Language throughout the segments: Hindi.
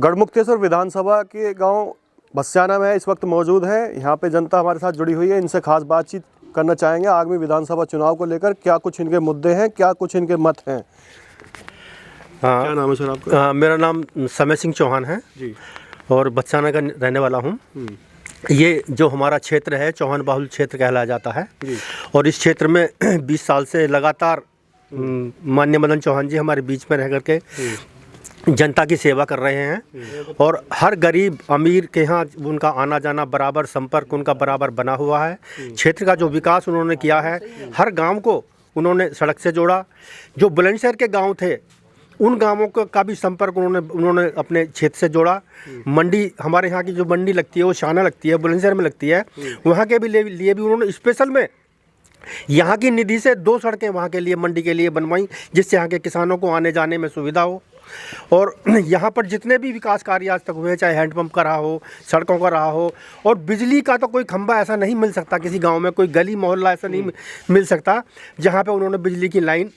गढ़मुक्तेश्वर विधानसभा के गांव बस्याना में इस वक्त मौजूद है। यहाँ पे जनता हमारे साथ जुड़ी हुई है, इनसे खास बातचीत करना चाहेंगे आगामी विधानसभा चुनाव को लेकर। क्या कुछ इनके मुद्दे हैं, क्या कुछ इनके मत हैं। हाँ, क्या नाम है सर आपका? मेरा नाम समय सिंह चौहान है जी। और बच्चाना का रहने वाला हूँ। ये जो हमारा क्षेत्र है चौहान बाहुल क्षेत्र कहलाया जाता है जी। और इस क्षेत्र में 20 साल से लगातार माननीय मदन चौहान जी हमारे बीच में रह करके जनता की सेवा कर रहे हैं और हर गरीब अमीर के यहाँ उनका आना जाना बराबर, संपर्क उनका बराबर बना हुआ है। क्षेत्र का जो विकास उन्होंने किया है, हर गांव को उन्होंने सड़क से जोड़ा। जो बुलंदशहर के गांव थे उन गांवों का भी संपर्क उन्होंने अपने क्षेत्र से जोड़ा। मंडी, हमारे यहाँ की जो मंडी लगती है वो शाना लगती है, बुलंदशहर में लगती है, वहाँ के भी लिए भी उन्होंने स्पेशल में यहाँ की निधि से 2 सड़कें वहाँ के लिए, मंडी के लिए बनवाई, जिससे यहाँ के किसानों को आने जाने में सुविधा हो। और यहाँ पर जितने भी विकास कार्य आज तक हुए, चाहे हैंडपंप का रहा हो, सड़कों का रहा हो, और बिजली का तो कोई खंभा ऐसा नहीं मिल सकता किसी गांव में, कोई गली मोहल्ला ऐसा नहीं मिल सकता जहाँ पे उन्होंने बिजली की लाइन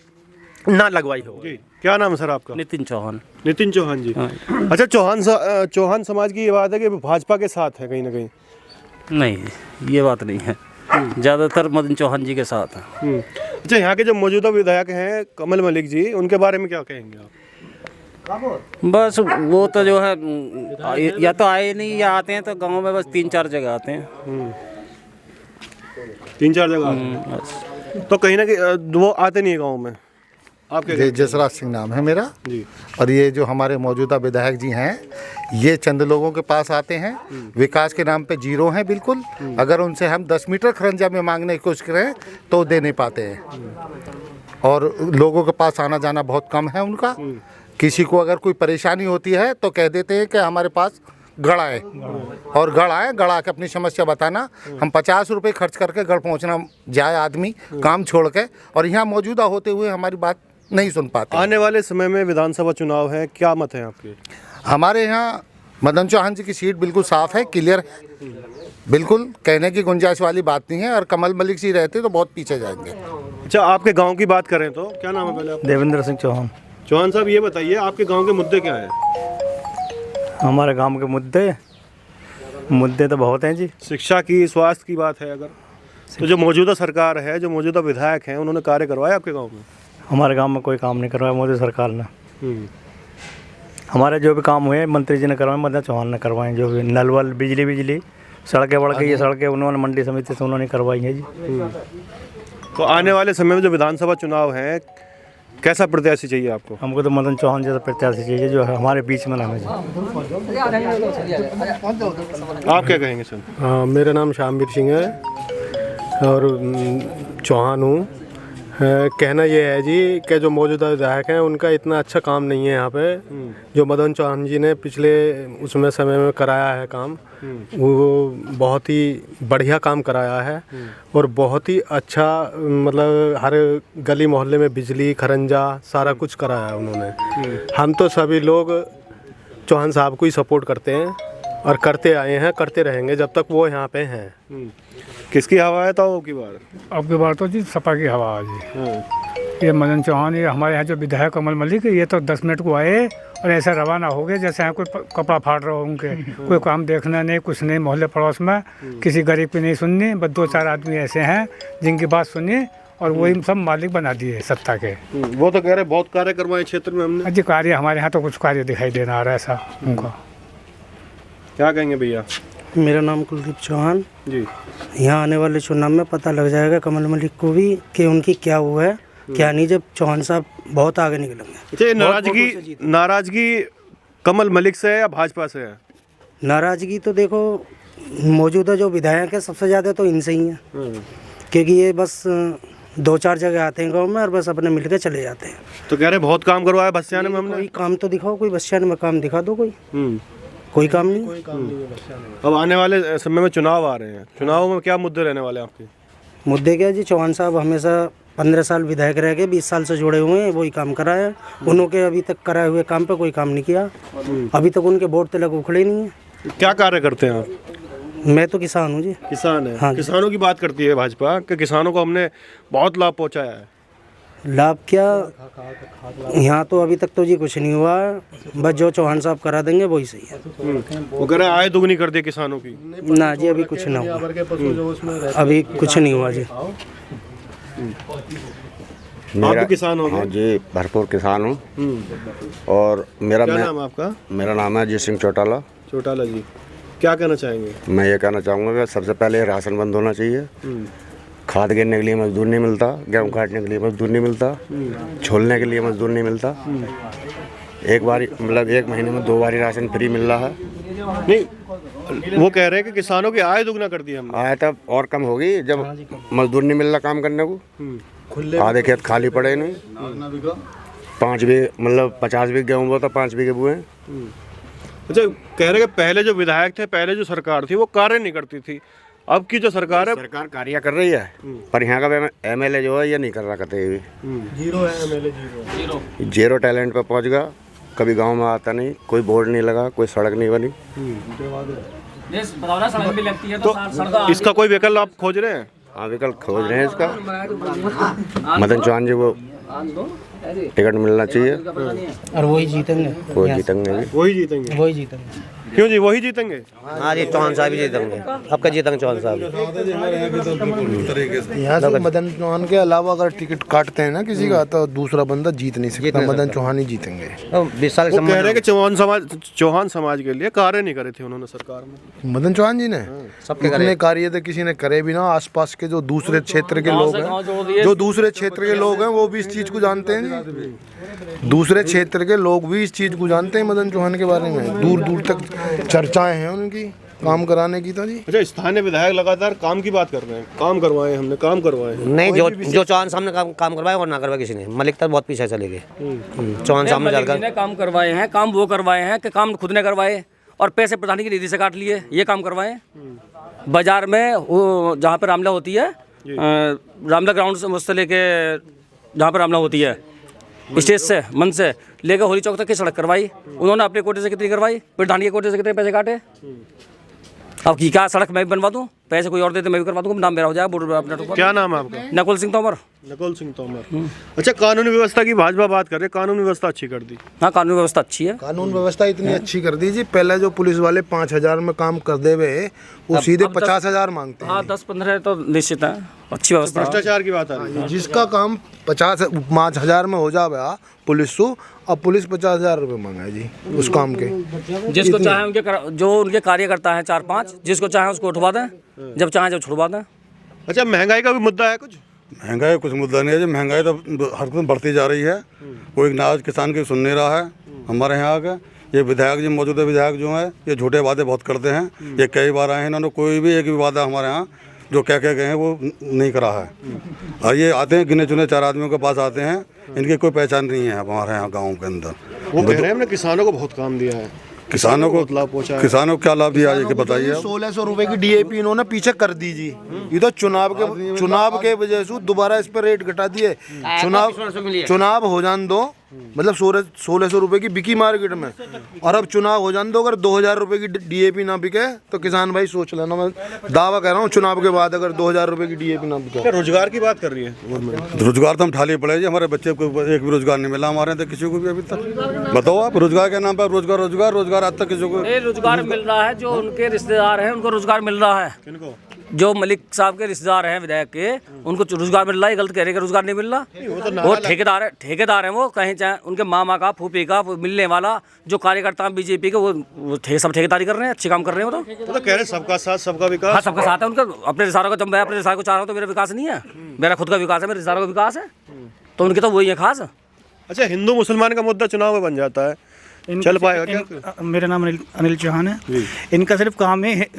ना लगवाई हो। जी। क्या नाम है सर आपका? नितिन चौहान। नितिन चौहान जी। अच्छा, चौहान समाज की ये बात है कि भाजपा के साथ है कहीं ना कहीं? नहीं, ये बात नहीं है, ज़्यादातर मदन चौहान जी के साथ है। अच्छा, यहाँ के जो मौजूदा विधायक हैं कमल मलिक जी, उनके बारे में क्या कहेंगे आप? बस वो तो जो है या तो आए नहीं या आते हैं तो गांव में बस 3-4 जगह आते हैं। 3-4 जगह तो कहीं ना कहीं वो आते नहीं है गाँव में। आपके जसराज सिंह नाम है मेरा जी। और ये जो हमारे मौजूदा विधायक जी हैं, ये चंद लोगों के पास आते हैं, विकास के नाम पे जीरो हैं बिल्कुल। अगर उनसे हम 10 मीटर खरंजा में मांगने की कोशिश करें तो दे नहीं पाते हैं और लोगों के पास आना जाना बहुत कम है उनका। किसी को अगर कोई परेशानी होती है तो कह देते हैं कि हमारे पास गढ़ आए, और गढ़ आए, गढ़ आके अपनी समस्या बताना। हम 50 रुपये खर्च करके गढ़ पहुंचना जाए आदमी काम छोड़ के, और यहाँ मौजूदा होते हुए हमारी बात नहीं सुन पाते। आने वाले समय में विधानसभा चुनाव है, क्या मत है आपके? हमारे यहाँ मदन चौहान जी की सीट बिल्कुल साफ़ है, क्लियर है, बिल्कुल कहने की गुंजाइश वाली बात नहीं है। और कमल मलिक जी रहते तो बहुत पीछे जाएंगे। अच्छा, आपके गांव की बात करें तो क्या नाम है पहले आपका? देवेंद्र सिंह चौहान। चौहान साहब, ये बताइए आपके गांव के मुद्दे क्या हैं? हमारे गांव के मुद्दे तो बहुत हैं जी। शिक्षा की, स्वास्थ्य की बात है अगर तो जो मौजूदा सरकार है, जो मौजूदा विधायक हैं, उन्होंने कार्य करवाया आपके गांव में? हमारे गांव में कोई काम नहीं करवाया मोदी सरकार ने। हमारे जो भी काम हुए मंत्री जी ने करवाए, मदन चौहान ने करवाए। जो भी नल वल, बिजली, सड़कें वड़कें, ये सड़कें उन्होंने मंडी समिति से उन्होंने करवाई है जी। तो आने वाले समय में जो विधानसभा चुनाव है, कैसा प्रत्याशी चाहिए आपको? हमको तो मदन चौहान जैसा प्रत्याशी चाहिए जो है हमारे बीच में नाम है जी। आप क्या कहेंगे सर? मेरा नाम शामवीर सिंह है और चौहान हूँ। कहना ये है जी कि जो मौजूदा विधायक हैं उनका इतना अच्छा काम नहीं है यहाँ पे। जो मदन चौहान जी ने पिछले उसमें समय में कराया है काम, वो बहुत ही बढ़िया काम कराया है और बहुत ही अच्छा, मतलब हर गली मोहल्ले में बिजली, खरंजा, सारा कुछ कराया है उन्होंने। हम तो सभी लोग चौहान साहब को ही सपोर्ट करते हैं और करते आए हैं, करते रहेंगे जब तक वो यहाँ पे हैं। किसकी हवा है तो की बार? अब की बार तो जी सपा की हवा है जी। ये मदन चौहान, ये हमारे यहाँ जो विधायक कमल मलिक, ये तो 10 मिनट को आए और ऐसा रवाना हो गए जैसे यहाँ कोई कपड़ा फाड़ रहा हो उनके। कोई काम देखना नहीं, कुछ नहीं, मोहल्ले पड़ोस में किसी गरीब की नहीं सुननी। बस 2-4 आदमी ऐसे हैं जिनकी बात सुनिए और वही सब मालिक बना दिए सत्ता के। वो तो कह रहे बहुत कार्य करवाए क्षेत्र में हमने। जी, कार्य हमारे यहाँ तो कुछ कार्य दिखाई देना आ रहा है ऐसा उनका। क्या कहेंगे भैया? मेरा नाम कुलदीप चौहान जी। यहाँ आने वाले चुनाव में पता लग जाएगा कमल मलिक को भी कि उनकी क्या हुआ है क्या नहीं, जब चौहान साहब बहुत आगे निकलेंगे। अच्छा, नाराजगी कमल मलिक से है या भाजपा से है? नाराजगी तो देखो मौजूदा जो विधायक है सबसे ज़्यादा तो इनसे ही है, क्योंकि ये बस 2-4 जगह आते हैं गाँव में और बस अपने मिल के चले जाते हैं। तो कह रहे बहुत काम करवाया बस्याने में हमने। कोई काम तो दिखाओ, कोई बस्याने में काम दिखा दो। कोई काम नहीं। अब आने वाले समय में चुनाव आ रहे हैं, चुनाव में क्या मुद्दे रहने वाले हैं आपके? मुद्दे क्या जी, चौहान साहब हमेशा 15 साल विधायक रह के 20 साल से जुड़े हुए हैं, वही काम कराया है। उन्होंने अभी तक कराए हुए काम पे कोई काम नहीं किया। अभी तक उनके वोट तक उखड़े नहीं है। क्या कार्य करते हैं आप? मैं तो किसान हूँ जी। किसान है? हाँ। किसानों की बात करती है भाजपा कि किसानों को हमने बहुत लाभ पहुँचाया है। लाभ क्या, यहाँ तो अभी तक तो जी कुछ नहीं हुआ, बस जो चौहान साहब करा देंगे वही सही है। वो कह रहे हैं आय दुगनी कर दी किसानों की। ना जी अभी कुछ ना हुआ, अभी कुछ नहीं हुआ जी। आप भी किसान हो हाँ गए? जी, भरपूर किसान हूँ। और मेरा क्या नाम है आपका? मेरा नाम है अजीत सिंह चौटाला। चौटाला जी, क्या कहना चाहेंगे? मैं ये कहना चाहूँगा कि सबसे पहले राशन बंद होना चाहिए। खाद गिरने के लिए मजदूर नहीं मिलता, गेहूँ काटने के लिए मजदूर नहीं मिलता, छोलने के लिए मजदूर नहीं मिलता। एक बार मतलब 1 महीने में 2 बार राशन फ्री मिल रहा है। नहीं, वो कह रहे हैं कि किसानों की आय दुगना कर दी हमने। आय तब और कम होगी जब मजदूर नहीं मिल रहा काम करने को। आधे खेत खाली पड़े नहीं, 5 बीघे मतलब 50 बीघे गेहूँ बोता, 5 बीघे बुए। अच्छा, कह रहे हैं कि पहले जो विधायक थे, पहले जो सरकार थी वो कार्य नहीं करती थी, अब की जो सरकार है सरकार कार्य कर रही है, पर यहाँ का MLA जो है ये नहीं कर रहा कहते भी। जीरो है MLA, जीरो टैलेंट पे पहुँच गया, कभी गांव में आता नहीं, कोई बोर्ड नहीं लगा, कोई सड़क नहीं बनी। तो इसका कोई विकल्प आप खोज रहे हैं? हाँ, विकल्प खोज रहे हैं इसका। मदन चौहान जी को टिकट मिलना चाहिए और वही जीतेंगे, वो जीतेंगे भी। वही जीतेंगे? वही जीतेंगे। क्यों जी, वही जीतेंगे? हाँ जी, चौहान साहब ही जीतेंगे, आपका जीतेंगे चौहान साहब। यहाँ से मदन चौहान के अलावा अगर टिकट काटते हैं ना किसी का, तो दूसरा बंदा जीत नहीं सकता, मदन चौहान ही जीतेंगे। 20 साल वो कह रहे हैं कि चौहान समाज के लिए कार्य नहीं करे थे उन्होंने सरकार में। मदन चौहान जी ने इतने कार्य थे, किसी ने करे भी ना। आसपास के जो दूसरे क्षेत्र के लोग हैं, जो दूसरे क्षेत्र के लोग हैं वो भी इस चीज़ को जानते हैं जी। दूसरे क्षेत्र के लोग भी इस चीज़ को जानते हैं मदन चौहान के बारे में, दूर दूर तक चर्चाएं हैं उनकी काम कराने की। तो जी अच्छा, स्थानीय विधायक लगातार काम की बात कर रहे हैं, काम करवाए हमने, काम करवाए। नहीं, जो चौहान साहब ने काम करवाया और ना करवाया किसी ने। मलिक तक बहुत पीछे चले गए, चौहान साहब ने काम करवाए हैं, काम वो करवाए हैं कि काम खुद ने करवाए और पैसे प्रधानी की निधि से काट लिए, ये काम करवाए। बाजार में वो जहाँ पर रामला होती है, रामला ग्राउंड से मुझसे लेके जहाँ पर रामला होती है, स्टेज से मन से लेकर होली चौक तक की सड़क करवाई उन्होंने। अपने कोटे से कितनी करवाई, प्रधानी के कोटे से कितने पैसे काटे। अब की क्या सड़क मैं भी बनवा दूँ, पैसे कोई और देते मैं भी करवा दूँगा, नाम मेरा हो जाएगा। क्या नाम है आपका? नकुल सिंह तोमर। नकुल सिंह तोमर। अच्छा, कानूनी व्यवस्था की भाजपा बात कर रहे हैं, कानूनी व्यवस्था अच्छी कर दी। हाँ, कानूनी व्यवस्था अच्छी है। कानून व्यवस्था इतनी अच्छी कर दी जी, पहले जो पुलिस वाले 5,000 में काम कर दे वे, वो सीधे 50,000 मांगते हैं। हाँ, 10-15 तो निश्चित है, अच्छी व्यवस्था। भ्रष्टाचार की बात आ रही है। जिसका काम 5,000 में हो जावे पुलिस को, अब पुलिस 50,000 रुपये मांगा है जी उस काम के। जिसको चाहे उनके जो उनके कार्यकर्ता हैं 4-5, जिसको चाहे उसको उठवा दें, जब चाहे जब छुड़वा दें। अच्छा, महंगाई का भी मुद्दा है कुछ? महंगाई कुछ मुद्दा नहीं है जी, महंगाई तो हर दिन बढ़ती जा रही है, कोई नाज किसान की सुन नहीं रहा है। हमारे यहाँ के ये विधायक जी, मौजूदा विधायक जो हैं, ये झूठे वादे बहुत करते हैं। ये कई बार आए हैं, इन्होंने कोई भी एक भी वादा हमारे यहाँ जो कह के गए हैं वो नहीं करा है। और ये आते हैं गिने चुने 4 आदमियों के पास आते हैं, इनकी कोई पहचान नहीं है हमारे यहाँ गाँव के अंदर। वो कह रहे हैं हमने किसानों को बहुत काम दिया है, किसानों को लाभ पहुँचा है। किसानों को क्या लाभ दिया है बताइए। 1,600 रुपए की DAP इन्होंने पीछे कर दी जी। ये तो चुनाव के वजह से दोबारा इस पर रेट घटा दिए। चुनाव हो जान दो, मतलब 1,600 रुपए की बिकी मार्केट में, और अब चुनाव हो जान दो, अगर 2,000 रुपए की DAP ना बिके तो किसान भाई सोच लेना, मैं दावा कह रहा हूँ, चुनाव के बाद अगर 2,000 रुपए की DAP ना बिके। रोजगार की बात कर रही है गवर्नमेंट। रोजगार तो हम ठाली पड़े जी, हमारे बच्चे को एक भी रोजगार नहीं मिला हमारे यहाँ, किसी को भी अभी तक। बताओ आप, रोजगार के नाम पर रोजगार आज तक किसी को रोजगार मिल रहा है, जो उनके रिश्तेदार हैं उनको रोजगार मिल रहा है। किनको? जो मलिक साहब के रिश्तेदार हैं विधायक के, उनको रोजगार मिल रहा है। गलत कह रहे हैं रोजगार नहीं मिल रहा। वो ठेकेदार हैं, वो कहीं चाहे उनके मामा का, फूफी का मिलने वाला जो कार्यकर्ता हैं बीजेपी के, वो सब ठेकेदारी कर रहे हैं, अच्छे काम कर रहे हैं। वो तो कह रहे हैं सबका साथ सबका विकास। हाँ, सबका साथ है उनका। अपने रिश्तेदारों का, जब मैं अपने रिश्तेदार को चाह रहा हूँ तो मेरा विकास नहीं है, मेरा खुद का विकास है, मेरे रिश्तेदारों का विकास है, तो उनके तो वही है खास। अच्छा, हिंदू मुसलमान का मुद्दा चुनाव में बन जाता है, चल पाएगा क्या? मेरा नाम अनिल चौहान है। इनका सिर्फ काम है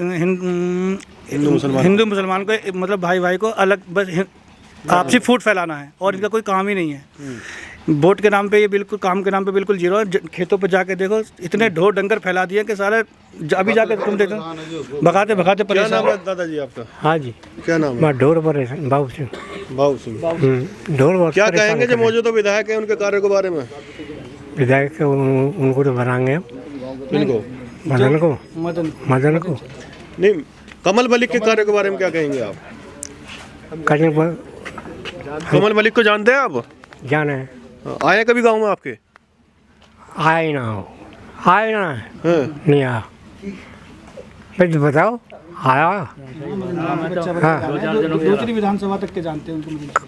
हिंदू मुसलमान को, मतलब भाई को अलग, बस आपसी फूट फैलाना है, और इनका कोई काम ही नहीं है। वोट के नाम पे ये बिल्कुल, काम के नाम पे बिल्कुल जीरो है। खेतों पे जाके देखो, इतने ढोर डंगर फैला दिए कि सारे अभी जाके तुम देखो भगाते क्या परेशान। नाम है दादाजी आपका? हाँ जी, क्या नाम है? ढोर परेशान, बाबू सिंह ढोर। क्या कहेंगे जो मौजूदा विधायक है उनके कार्य के बारे में? विधायक उनको तो बनाएंगे, किनको? मदन को नहीं, कमल मलिक के कार्य के बारे में क्या कहेंगे आप? करने पर कमल मलिक को जानते हैं आप? जाने आए कभी गांव में आपके? आए ना हो, आए ना नहीं आया। फिर बताओ आया। हाँ, दूसरी विधानसभा तक के जानते हैं उनको।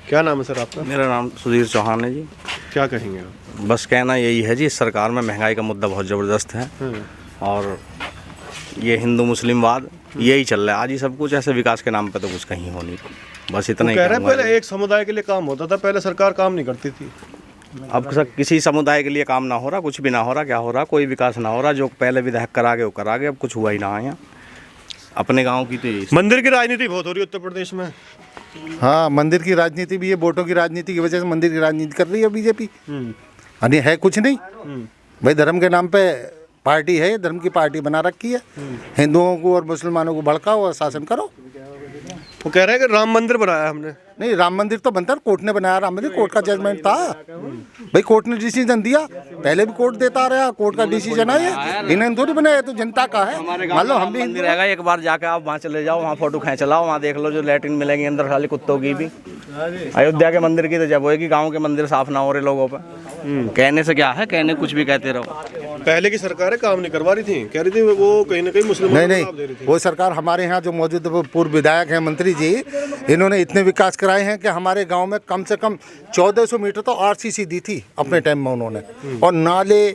क्या नाम है सर आपका? मेरा नाम सुधीर चौहान है जी। क्या कहेंगे आप? बस कहना यही है जी, इस सरकार में महंगाई का मुद्दा बहुत ज़बरदस्त है और ये हिंदू मुस्लिमवाद यही चल रहा है आज ही सब कुछ। ऐसे विकास के नाम पे तो कुछ कहीं हो नहीं, बस इतना ही कह रहे हैं कहूँगा। पहले एक समुदाय के लिए काम होता था, पहले सरकार काम नहीं करती थी। अब सर किसी समुदाय के लिए काम ना हो रहा, कुछ भी ना हो रहा, क्या हो रहा, कोई विकास ना हो रहा। जो पहले विधायक करा गए वो करा गए, अब कुछ हुआ ही ना है यहाँ अपने गाँव की। तो यही मंदिर की राजनीति बहुत हो रही है उत्तर प्रदेश में। हाँ, मंदिर की राजनीति भी है, वोटों की राजनीति की वजह से मंदिर की राजनीति कर रही है बीजेपी। यानी है कुछ नहीं भाई, धर्म के नाम पे पार्टी है, धर्म की पार्टी बना रखी है। हिंदुओं को और मुसलमानों को भड़काओ और शासन करो। वो कह रहे हैं कि राम मंदिर बनाया हमने। नहीं, राम मंदिर तो बनता है, कोर्ट ने बनाया राम मंदिर, कोर्ट का जजमेंट था भाई, कोर्ट ने डिसीजन दिया। पहले भी कोर्ट देता रहा, कोर्ट का डिसीजन है ये, इन्होंने थोड़ी बनाया, तो जनता का है। मान लो हम भी मंदिर रहेगा, एक बार जाके आप वहाँ चले जाओ, वहाँ फोटो खींच लाओ, वहाँ देख लो जो लैट्रिन मिलेंगी अंदर खाली कुत्तों की भी। अयोध्या के मंदिर की तो जब होएगी, गाँव के मंदिर साफ ना हो रहे लोगों पर। कहने से क्या है, कहने कुछ भी कहते रहो। पहले की सरकारें काम नहीं करवा रही थी, कह रही थी वो कहीं ना कहीं मुस्लिम। नहीं, वो सरकार हमारे यहाँ जो मौजूद पूर्व विधायक हैं, मंत्री जी, इन्होंने इतने विकास कराए हैं कि हमारे गांव में कम से कम 1400 मीटर तो आरसीसी दी थी अपने टाइम में उन्होंने, और नाले,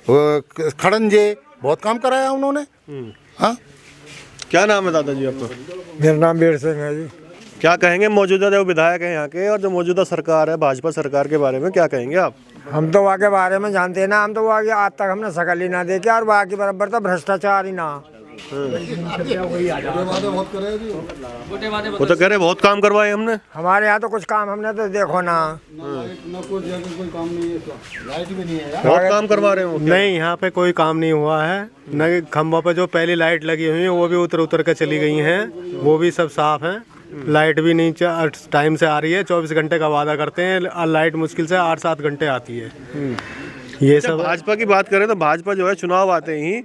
खड़ंजे, बहुत काम कराया उन्होंने। हाँ, क्या नाम है दादाजी आपका? मेरा नाम वीर सिंह है जी। क्या कहेंगे मौजूदा जो विधायक हैं यहाँ के और जो मौजूदा सरकार है भाजपा सरकार के बारे में क्या कहेंगे आप? हम तो वहाँ के बारे में जानते हैं ना, हम तो वहाँ की आज तक हमने शकल ही ना देखी, और वहाँ की बराबर तो भ्रष्टाचार ही ना। वो तो कह रहे बहुत काम करवाए हमने। हमारे यहाँ तो कुछ काम हमने तो देखो ना, बहुत काम करवा रहे हो। नहीं, यहाँ पे कोई काम नहीं हुआ है। न खंभों पे जो पहली लाइट लगी हुई है वो भी उतर उतर के चली गई हैं, वो भी सब साफ हैं। लाइट भी नहीं टाइम से आ रही है, 24 घंटे का वादा करते हैं, लाइट मुश्किल से 8-7 घंटे आती है। ये सब भाजपा की बात करें तो भाजपा जो है चुनाव आते ही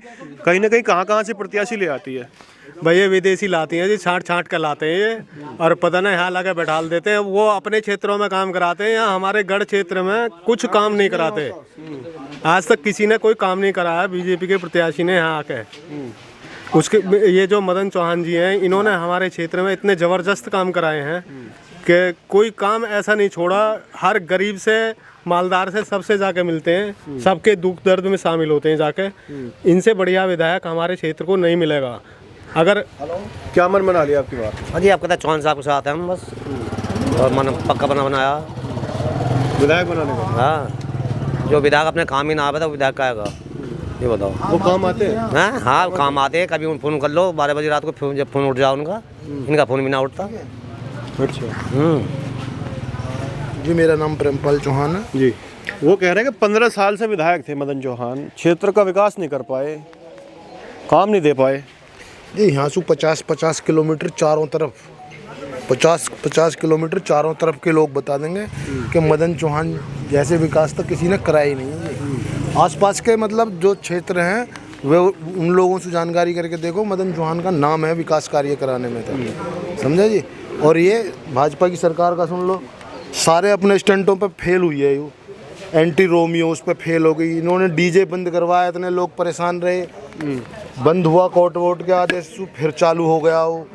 कहीं ना कहीं कहाँ से प्रत्याशी ले आती है। भाई ये विदेशी लाती हैं जी, छांट कर लाते हैं ये, और पता नहीं यहाँ लाके बैठा देते हैं। वो अपने क्षेत्रों में काम कराते हैं, यहाँ हमारे गढ़ क्षेत्र में कुछ काम नहीं कराते। आज तक किसी ने कोई काम नहीं कराया बीजेपी के प्रत्याशी ने यहाँ आके। उसके ये जो मदन चौहान जी हैं, इन्होंने हमारे क्षेत्र में इतने ज़बरदस्त काम कराए हैं कि कोई काम ऐसा नहीं छोड़ा। हर गरीब से मालदार से सबसे जाके मिलते हैं, सबके दुख दर्द में शामिल होते हैं जाके। इनसे बढ़िया विधायक हमारे क्षेत्र को नहीं मिलेगा। अगर क्या मन बना लिया आपकी बात? हाँ जी, आपका था चौहान साहब के साथ हैं हम बस, और मन पक्का बनाया विधायक बनाने का। हाँ, जो विधायक अपने काम ही ना आवे तो विधायक का आएगा, ये बताओ। वो काम आते हैं? हाँ, काम आते हैं। कभी फ़ोन कर लो 12 बजे रात को, जब फ़ोन उठ जाओ उनका, इनका फ़ोन भी ना उठता। अच्छा जी, मेरा नाम प्रेमपाल चौहान है जी। वो कह रहे हैं कि 15 साल से विधायक थे मदन चौहान, क्षेत्र का विकास नहीं कर पाए, काम नहीं दे पाए। जी, यहाँ से 50 किलोमीटर चारों तरफ, 50 किलोमीटर चारों तरफ के लोग बता देंगे कि मदन चौहान जैसे विकास तो किसी ने कराया ही नहीं है। आसपास के मतलब जो क्षेत्र हैं वे उन लोगों से जानकारी करके देखो, मदन चौहान का नाम है विकास कार्य कराने में तो, समझे जी। और ये भाजपा की सरकार का सुन लो, सारे अपने स्टंटों पे फेल हुई है। एंटी रोमियो उस पर फेल हो गई, इन्होंने डीजे बंद करवाया, इतने लोग परेशान रहे, बंद हुआ कोर्ट वोट के आदेश, फिर चालू हो गया वो।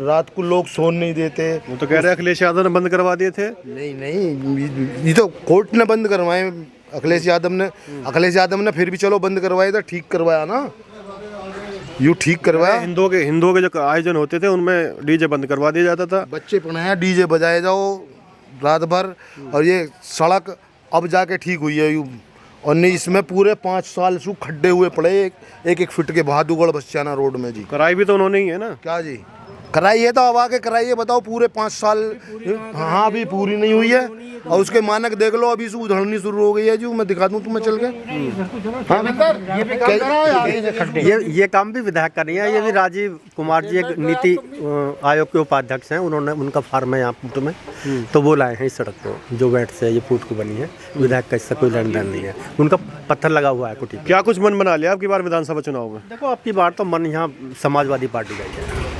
रात को लोग सोने नहीं देते। वो तो कह रहे अखिलेश यादव ने बंद करवा दिए थे। नहीं, ये तो कोर्ट ने बंद करवाए। अखिलेश यादव ने फिर भी चलो बंद करवाया था, ठीक करवाया ना, यूँ ठीक करवाया। हिंदुओं के जो आयोजन होते थे उनमें डीजे बंद करवा दिया जाता था। बच्चे पढ़ाया, डीजे बजाए जाओ रात भर, और ये सड़क अब जाके ठीक हुई है। और नहीं, इसमें पूरे 5 साल से खड्डे हुए पड़े, एक फीट के बहादुरगढ़ बसियाना रोड में जी। कराई भी तो उन्होंने ही है ना। क्या जी कराइए, तो अब आके कराइए, बताओ पूरे 5 साल। हाँ, अभी पूरी नहीं हुई है, और उसके मानक देख लो, अभी से उधड़नी शुरू हो गई है जी। मैं दिखा दूँ तुम्हें चल के। ये काम भी विधायक का नहीं है, ये भी राजीव कुमार जी एक नीति आयोग के उपाध्यक्ष हैं, उन्होंने उनका फार्म है यहाँ पुट में, तो वो लाए हैं इस सड़क को, जो बैठ से ये फूट को बनी है। विधायक का इससे कोई लेन देन नहीं है, उनका पत्थर लगा हुआ है कुटी। क्या कुछ मन बना लिया आपकी बार विधानसभा चुनाव में? देखो, आपकी बार तो मन यहाँ समाजवादी पार्टी का ही है।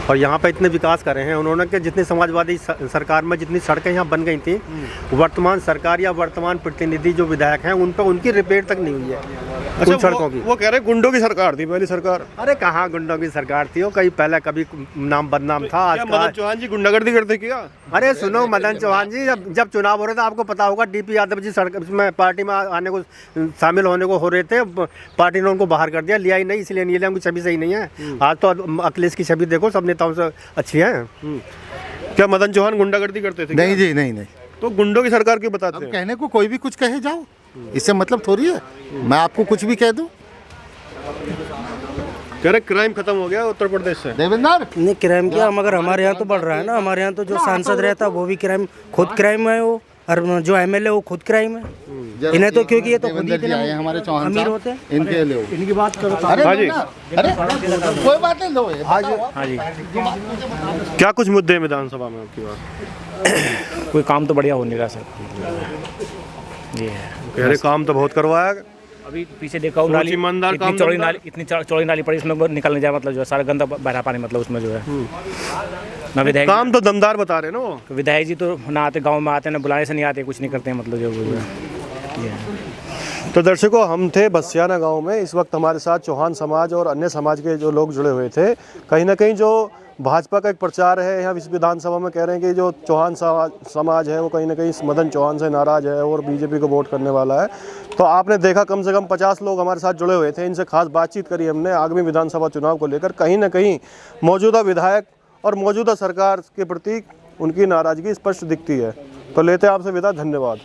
और यहाँ पे इतने विकास करे हैं उन्होंने कि जितनी समाजवादी सरकार में जितनी सड़कें यहाँ बन गई थी, वर्तमान सरकार या वर्तमान प्रतिनिधि जो विधायक हैं उन पर उनकी रिपेयर तक नहीं हुई है उन सड़कों की। वो कह रहे गुंडों की सरकार थी पहली सरकार। अरे कहाँ गुंडों की सरकार थी, वो कहीं पहले कभी नाम बदनाम था। आज मदन चौहान जी गुंडागर्दी करते क्या? अरे सुनो मदन चौहान जी, जब चुनाव हो रहे थे आपको पता होगा, डीपी यादव जी सड़क में पार्टी में आने को शामिल होने को हो रहे थे, पार्टी ने उनको बाहर कर दिया, लिया ही नहीं, इसलिए नहीं लिया, उनकी छवि सही नहीं है। आज तो अखिलेश की छवि देखो, सब नेताओं से अच्छी है। क्या मदन चौहान गुंडागर्दी करते थे? नहीं जी, नहीं नहीं। तो गुंडों की सरकार क्यों बताते हैं? कहने को कोई भी कुछ कहे जाओ, इससे मतलब थोड़ी है मैं आपको कुछ भी कह दूं। कह रहे क्राइम खत्म हो गया उत्तर प्रदेश से। देवेंद्र नहीं क्राइम क्या, मगर हमारे यहाँ तो बढ़ रहा है ना। हमारे यहाँ तो जो सांसद रहता है वो भी क्राइम, खुद क्राइम है वो, और जो एमएलए वो खुद क्राइम है। इन्हें तो क्योंकि ये तो खुद ही इतने हमारे चौहान अमीर होते हैं। इनके लिए इनकी बात करो। अरे हाँ जी, अरे कोई बात नहीं, लो हाँ जी, क्या कुछ मुद्दे हैं विधानसभा में आपकी बात? कोई काम तो बढ़िया हो नहीं रहा सर, ये है। कह रहे काम तो बहुत करवाया, अभी पीछे देखा हूँ नाली, ईमानदार इतनी काम चौड़ी दमदार। नाली, इतनी चौड़ी नाली पड़ी, इसमें निकलने जाए मतलब जो है सारा गंदा बहरा पानी, मतलब उसमें जो है ना विधायक काम तो दमदार बता रहे हैं ना वो। विधायक जी तो ना आते, गांव में आते, ना बुलाने से नहीं आते, कुछ नहीं करते हैं, मतलब जो है ये है। तो दर्शकों, हम थे बसियाना गांव में। इस वक्त हमारे साथ चौहान समाज और अन्य समाज के जो लोग जुड़े हुए थे। कहीं ना कहीं जो भाजपा का एक प्रचार है यहाँ इस विधानसभा में, कह रहे हैं कि जो चौहान समाज है वो कहीं ना कहीं मदन चौहान से नाराज़ है और बीजेपी को वोट करने वाला है। तो आपने देखा कम से कम 50 लोग हमारे साथ जुड़े हुए थे, इनसे खास बातचीत करी हमने आगामी विधानसभा चुनाव को लेकर। कहीं ना कहीं मौजूदा विधायक और मौजूदा सरकार के प्रति उनकी नाराज़गी स्पष्ट दिखती है। तो लेते हैं आपसे विदा, धन्यवाद।